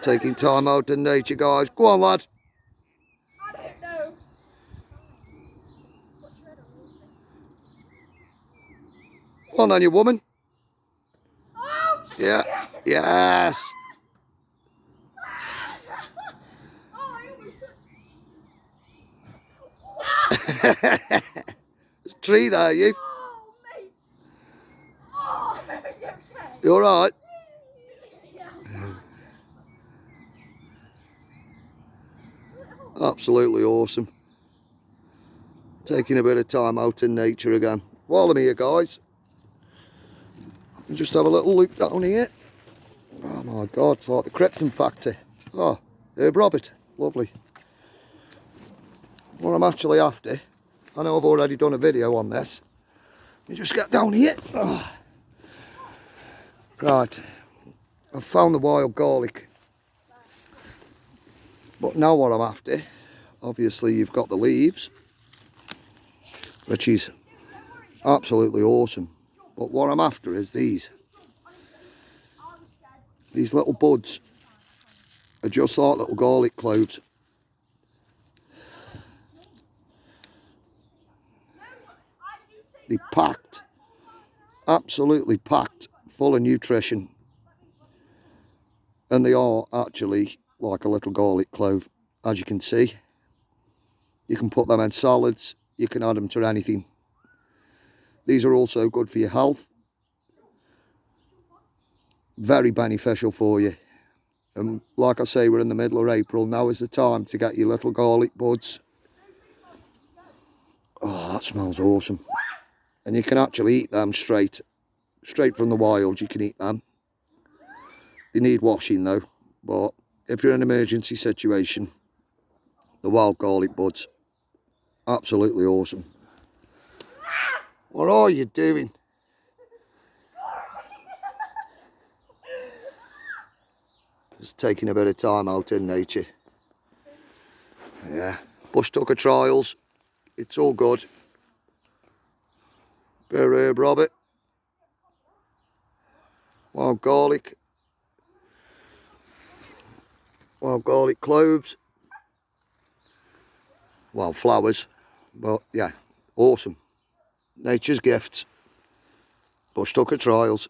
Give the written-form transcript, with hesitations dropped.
Taking time out in nature, guys. Go on, lad. I don't know. Go on then, you woman. Oh, Yeah. Yes. oh, I almost touched. There's a tree there, you. Oh, mate. Oh, are you okay? You alright? Yeah. Absolutely awesome. Taking a bit of time out in nature again. While I'm here, guys, just have a little look down here. Oh my God, it's like the Krypton factory. Oh, Herb Robert, lovely. What I'm actually after, I know I've already done a video on this. Let me just get down here. Oh. Right, I've found the wild garlic. But now what I'm after, obviously you've got the leaves, which is absolutely awesome. But what I'm after is these. These little buds are just like little garlic cloves. They're packed, absolutely packed, full of nutrition. And they are actually like a little garlic clove, as you can see. You can put them in salads, you can add them to anything. These are also good for your health. Very beneficial for you. And like I say, we're in the middle of April. Now is the time to get your little garlic buds. Oh, that smells awesome. And you can actually eat them straight from the wild. You can eat them. You need washing though. But if you're in an emergency situation, the wild garlic buds, absolutely awesome. What are you doing? Just taking a bit of time out in nature. Yeah, bush tucker trials, it's all good. Bit of herb Robert, wild garlic cloves, wild flowers. But yeah, awesome. Nature's gifts, bush tucker trials.